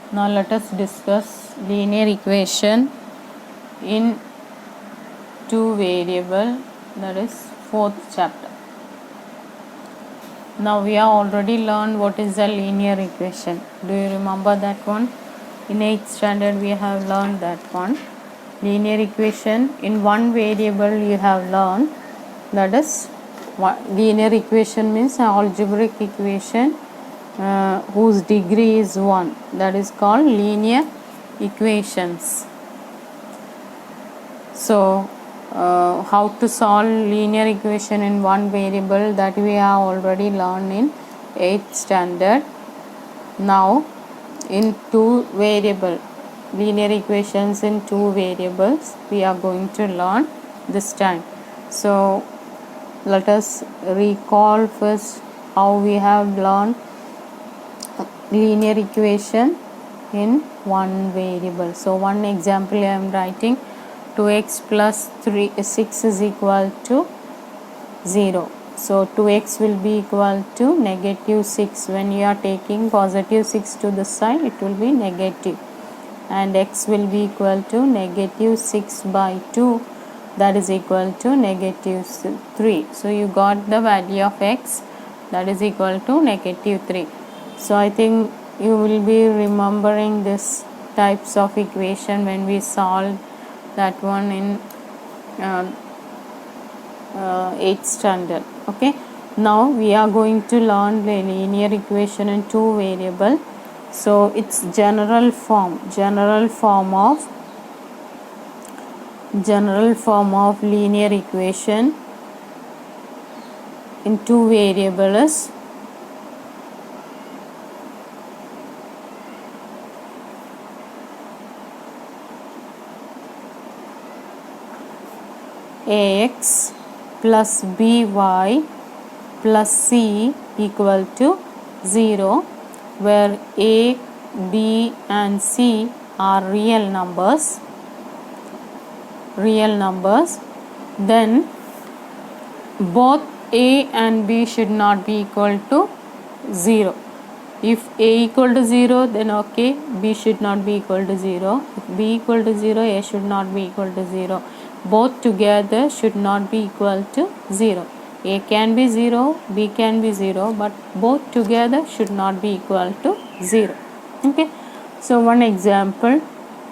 Now let us discuss linear equation in two variable, that is fourth chapter. Now we have already learned what is a linear equation. Do you remember that one? In 8th standard we have learned that one. Linear equation in one variable you have learned, that is linear equation means an algebraic equation whose degree is 1, that is called linear equations. So how to solve linear equation in one variable, that we have already learned in 8th standard. Now in two variable, linear equations in two variables we are going to learn this time. So let us recall first how we have learned linear equation in one variable. So one example I am writing: 2x plus 6 is equal to 0. So 2x will be equal to negative 6. When you are taking positive 6 to the side, it will be negative, and x will be equal to negative 6 by 2, that is equal to negative 3. So you got the value of x, that is equal to negative 3. So I think you will be remembering this types of equation when we solve that one in 8th standard. Okay, now we are going to learn the linear equation in two variable. So its general form of linear equation in two variables is ax plus by plus c equal to 0, where a, b and c are real numbers, then both a and b should not be equal to 0. If a equal to 0, then okay, b should not be equal to 0. If b equal to 0, a should not be equal to 0. Both together should not be equal to 0. A can be 0, b can be 0, but both together should not be equal to 0. Okay, so one example: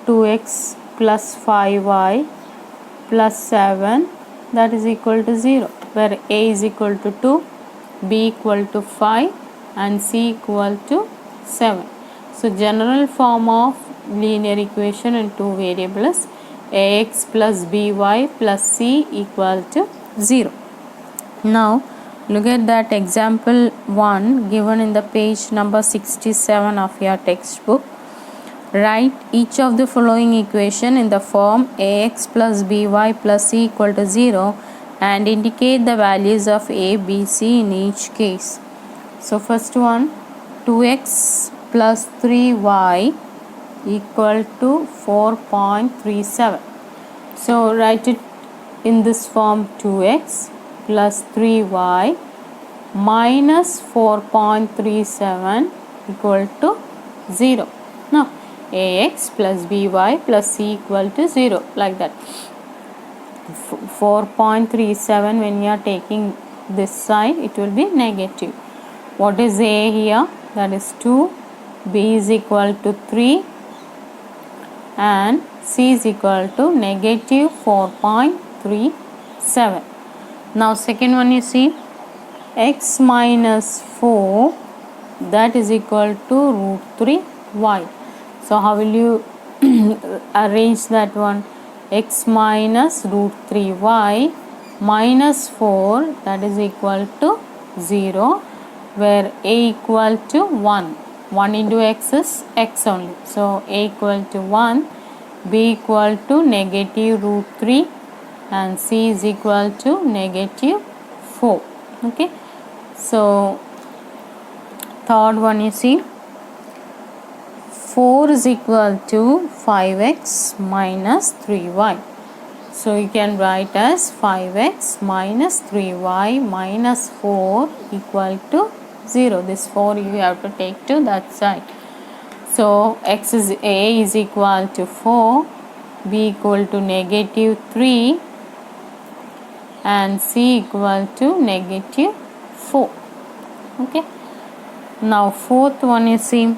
2x plus 5y plus 7, that is equal to 0, where a is equal to 2, b equal to 5 and c equal to 7. So general form of linear equation in two variables: ax plus by plus c equal to 0. Now look at that example 1 given in the page number 67 of your textbook. Write each of the following equation in the form ax plus by plus c equal to 0 and indicate the values of a, b, c in each case. So first one, 2x plus 3y equal to 4.37. So write it in this form: 2x plus 3y minus 4.37 equal to 0. Now ax plus by plus c equal to 0, like that. 4.37, when you are taking this side, it will be negative. What is a here? That is 2. B is equal to 3 and c is equal to negative 4.37. Now second one, you see, x minus 4, that is equal to root 3y. So how will you arrange that one? X minus root 3y minus 4, that is equal to 0, where a equal to 1. 1 into x is x only. So a equal to 1, b equal to negative root 3 and c is equal to negative 4. Okay, so third one, you see, 4 is equal to 5x minus 3y. So you can write as 5x minus 3y minus 4 equal to 0. This 4 you have to take to that side. So x is a is equal to 4, b equal to negative 3 and c equal to negative 4. Okay, now fourth one, you see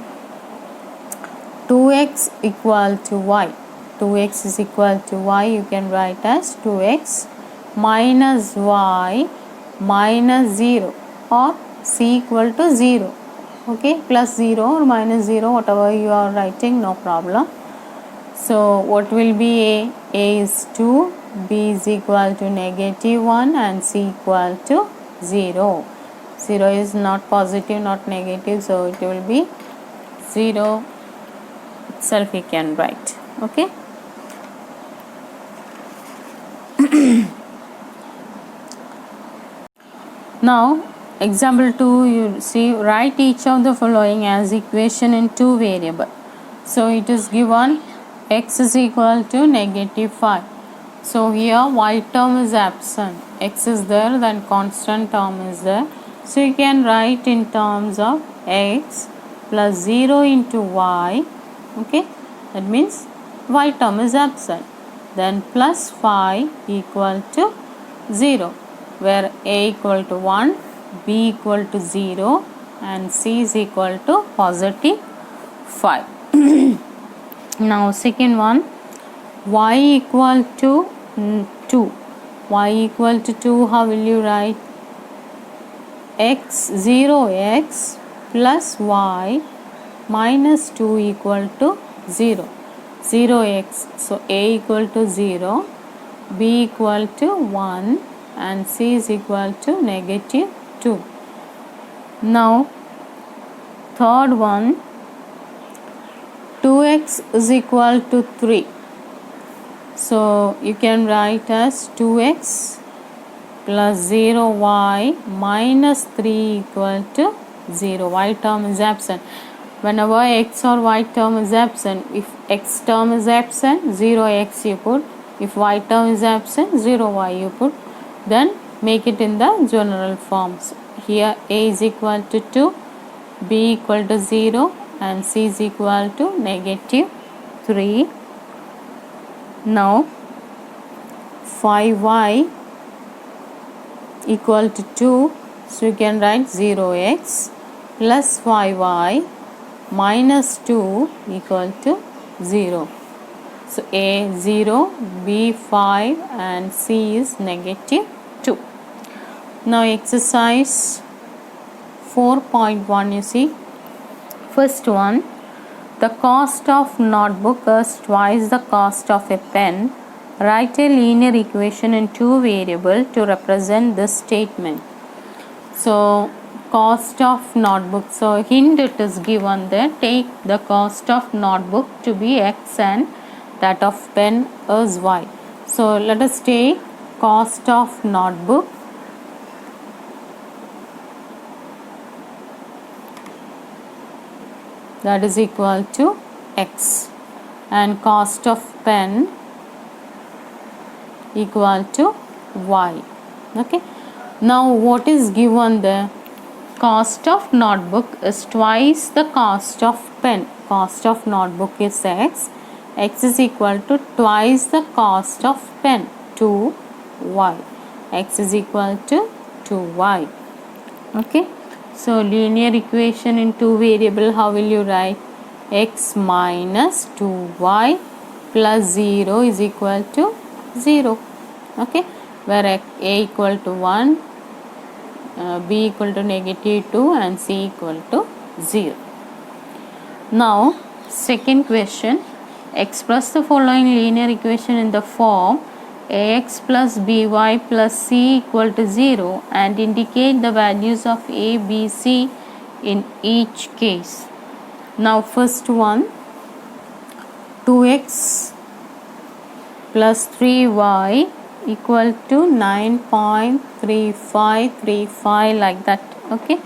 2x equal to y. 2x is equal to y, you can write as 2x minus y minus 0 or c equal to 0. Okay, plus 0 or minus 0, whatever you are writing, no problem. So what will be a? A is 2, b is equal to negative 1 and c equal to 0. 0 is not positive, not negative, so it will be 0 itself we can write. Okay. Now example 2, you see, write each of the following as equation in two variable. So it is given x is equal to negative 5. So here y term is absent, x is there, then constant term is there. So you can write in terms of x plus 0 into y. Okay, that means y term is absent. Then plus 5 equal to 0, where a equal to 1, b equal to 0 and c is equal to positive 5. Now second one, y equal to 2. Y equal to 2, how will you write? X 0x plus y minus 2 equal to 0. 0x, so a equal to 0, b equal to 1 and c is equal to negative 2. Now third one, 2x is equal to 3. So you can write as 2x plus 0y minus 3 equal to 0. Y term is absent. Whenever x or y term is absent, if x term is absent, 0x you put. If y term is absent, 0y you put. Then make it in the general forms. Here a is equal to 2, b equal to 0 and c is equal to negative 3. Now 5y equal to 2, so you can write 0x plus 5y minus 2 equal to 0. So a 0, b 5 and c is negative 2. Now exercise 4.1, you see, first one, the cost of notebook is twice the cost of a pen. Write a linear equation in two variable to represent this statement. So cost of notebook, so hint it is given there, take the cost of notebook to be x and that of pen is y. So let us take cost of notebook. That is equal to x and cost of pen equal to y. Okay. Now what is given there? Cost of notebook is twice the cost of pen. Cost of notebook is x. X is equal to twice the cost of pen, 2y. X is equal to 2y. Okay. So linear equation in two variable, how will you write? X minus 2y plus 0 is equal to 0. Okay, where a equal to 1, b equal to negative 2 and c equal to 0. Now second question, express the following linear equation in the form ax plus by plus c equal to 0 and indicate the values of a, b, c in each case. Now first one, 2x plus 3y equal to 9.3535 like that. Okay,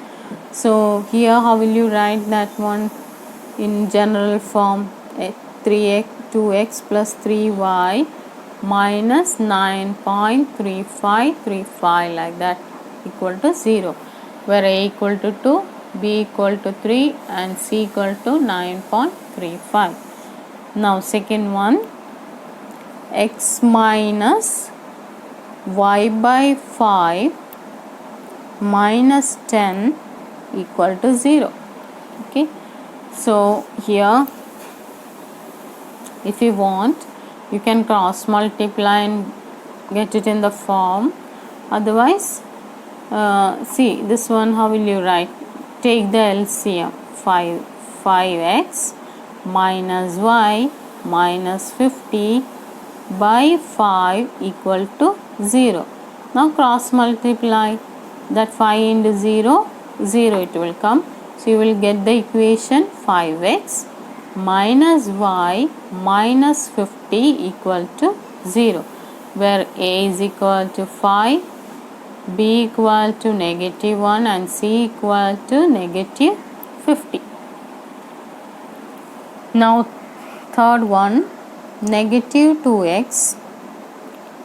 so here how will you write that one in general form? 2x plus 3y minus 9.3535 like that equal to 0, where a equal to 2, B equal to 3 and C equal to 9.35. Now second one, x minus y by 5 minus 10 equal to 0. Okay, so here if you want, you can cross multiply and get it in the form. Otherwise, see this one, how will you write? Take the LCM. 5x minus y minus 50 by 5 equal to 0. Now cross multiply that 5 into 0, 0 it will come. So you will get the equation 5x minus y minus 50 equal to 0, where a is equal to 5, b equal to negative 1 and c equal to negative 50. Now third one, negative 2x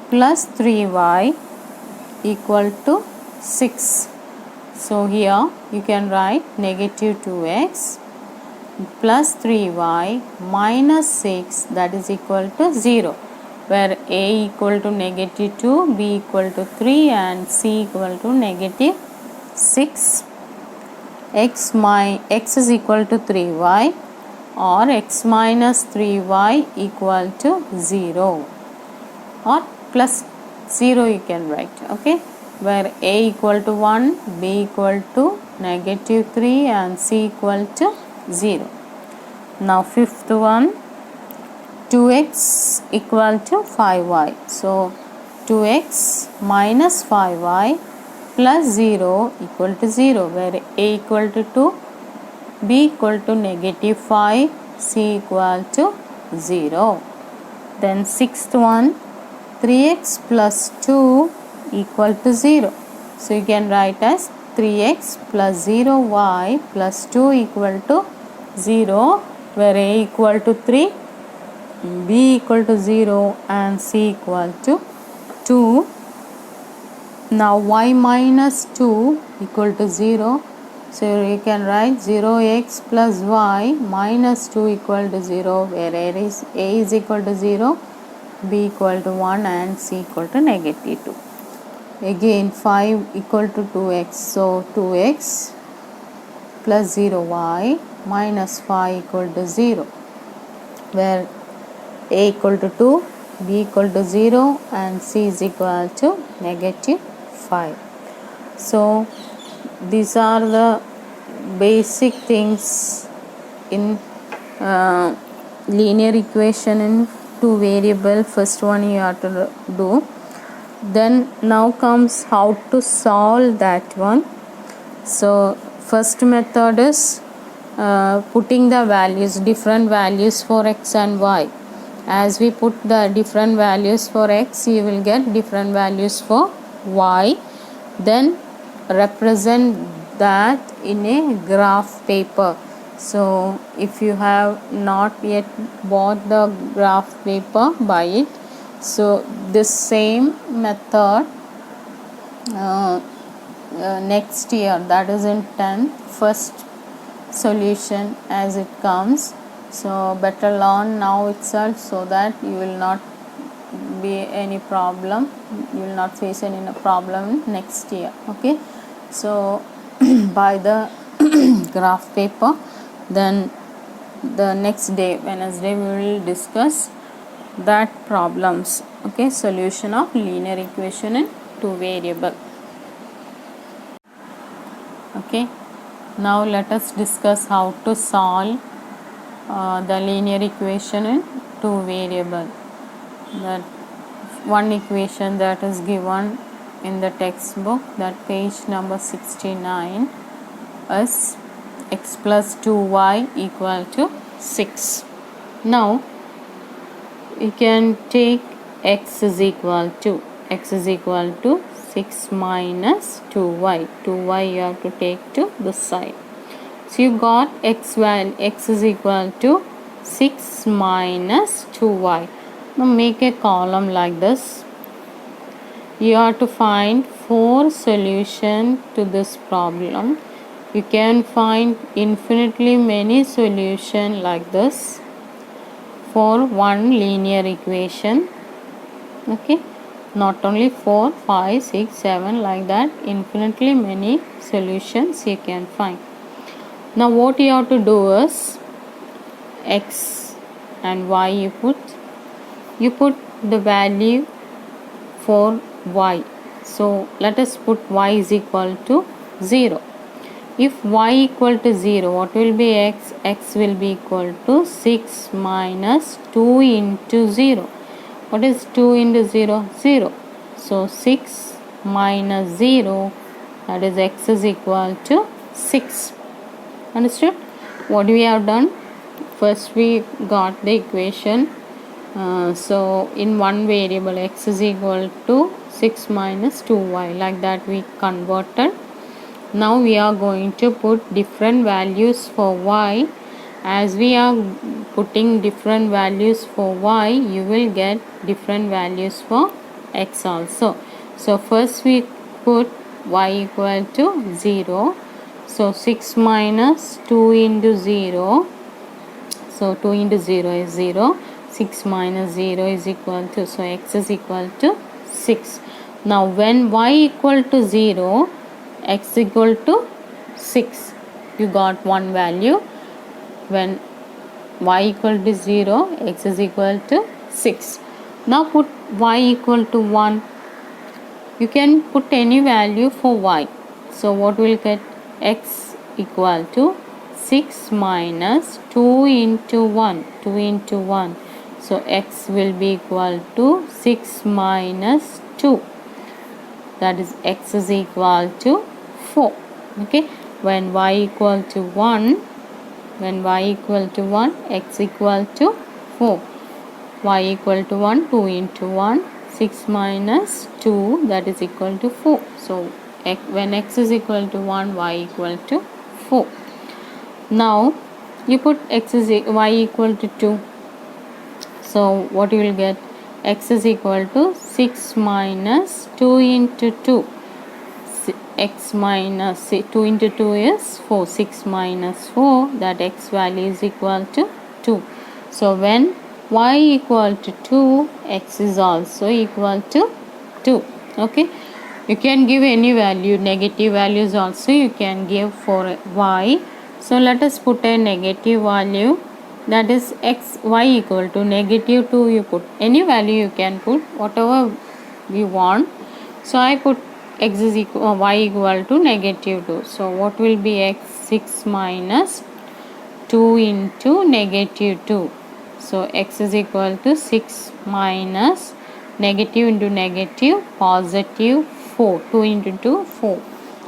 plus 3y equal to 6. So here you can write negative 2x plus 3y minus 6, that is equal to 0, where a equal to negative 2, b equal to 3 and c equal to negative 6. X is equal to 3y or x minus 3y equal to 0 or plus 0 you can write. Okay, where a equal to 1, b equal to negative 3 and c equal to 0. Now fifth one, 2x equal to 5y. So 2x minus 5y plus 0 equal to 0, where a equal to 2, b equal to negative 5, c equal to 0. Then sixth one, 3x plus 2 equal to 0. So you can write as 3x plus 0y plus 2 equal to 0, where a equal to 3, b equal to 0 and c equal to 2. Now y minus 2 equal to 0. So you can write 0x plus y minus 2 equal to 0, where a is equal to 0, b equal to 1 and c equal to negative 2. Again 5 equal to 2x. So 2x plus 0y minus 5 equal to 0, where a equal to 2, b equal to 0 and c is equal to negative 5. So these are the basic things in linear equation in two variable. First one you have to do. Then now comes how to solve that one. So first method is putting the values, different values for x and y. As we put the different values for x, you will get different values for y. Then represent that in a graph paper. So if you have not yet bought the graph paper, buy it. So this same method next year, that is in 10th, first solution as it comes. So better learn now itself, so that you will not be any problem, you will not face any problem next year. Okay, so buy the graph paper. Then the next day, Wednesday, we will discuss that problems. Okay, solution of linear equation in two variable. Okay, now let us discuss how to solve the linear equation in two variable. That one equation that is given in the textbook, that page number 69, is x plus 2y equal to 6. Now you can take x is equal to 6 minus 2y. 2y you have to take to this side. So you got x is equal to 6 minus 2y. Now make a column like this. You have to find 4 solutions to this problem. you can find infinitely many solutions like this for one linear equation. Okay, not only 4, 5, 6, 7 like that, infinitely many solutions you can find. Now what you have to do is x and y you put the value for y. So let us put y is equal to 0. If y equal to 0, what will be x? X will be equal to 6 minus 2 into 0. What is 2 into 0? 0. So 6 minus 0, that is x is equal to 6. Understood? What we have done? First we got the equation. So in one variable x is equal to 6 minus 2y, like that we converted. Now we are going to put different values for y. As we are putting different values for y, you will get different values for x also. So first we put y equal to 0. So 6 minus 2 into 0. So 2 into 0 is 0. 6 minus 0 is equal to, so x is equal to 6. Now when y equal to 0, x equal to 6, you got one value. When y equal to 0, x is equal to 6. Now put y equal to 1. You can put any value for y. So what will get? X equal to 6 minus 2 into 1. 2 into 1. So x will be equal to 6 minus 2. That is x is equal to 4. Okay. When y equal to 1, x equal to 4. Y equal to 1, 2 into 1, 6 minus 2, that is equal to 4. So when x is equal to 1, y equal to 4. Now you put y equal to 2. So what you will get? X is equal to 6 minus 2 into 2. X minus 2 into 2 is 4. 6 minus 4, that x value is equal to 2. So when y equal to 2, x is also equal to 2. Okay. You can give any value, negative values also you can give for y. So let us put a negative value, that is y equal to negative 2. You put any value, you can put whatever you want. So I put x is equal, y equal to negative 2. So what will be x? 6 minus 2 into negative 2. So x is equal to 6 minus negative into negative, positive 4. 2 into 2, 4.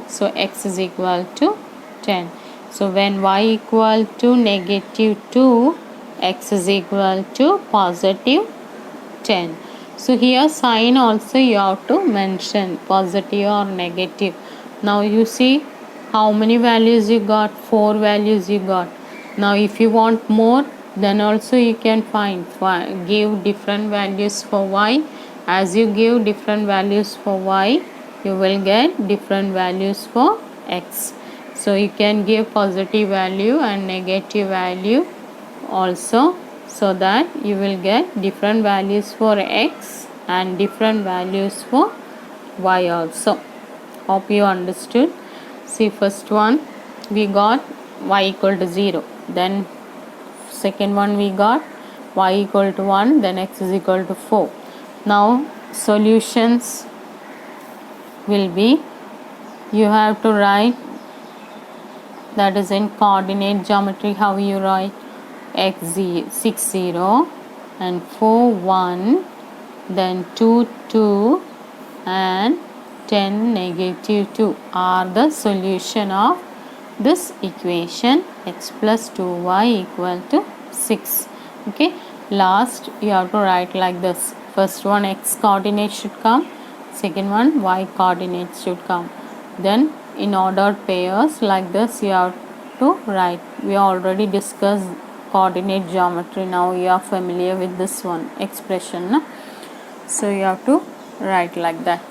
So x is equal to 10. So when y equal to negative 2, x is equal to positive 10. So here sign also you have to mention, positive or negative. Now you see how many values you got? 4 values you got. Now if you want more, then also you can give different values for y. As you give different values for y, you will get different values for x. So you can give positive value and negative value also, so that you will get different values for x and different values for y also. Hope you understood. See, first one we got y equal to 0. Then second one we got y equal to 1. Then x is equal to 4. Now solutions will be, you have to write, that is in coordinate geometry. How you write? X 6 0 and 4 1, then 2 2 and 10 negative 2 are the solution of this equation. X plus 2y equal to 6. Okay. Last you have to write like this. First one x coordinate should come. Second one y coordinate should come. Then in ordered pairs like this you have to write. We already discussed coordinate geometry. Now you are familiar with this one expression, no? So you have to write like that.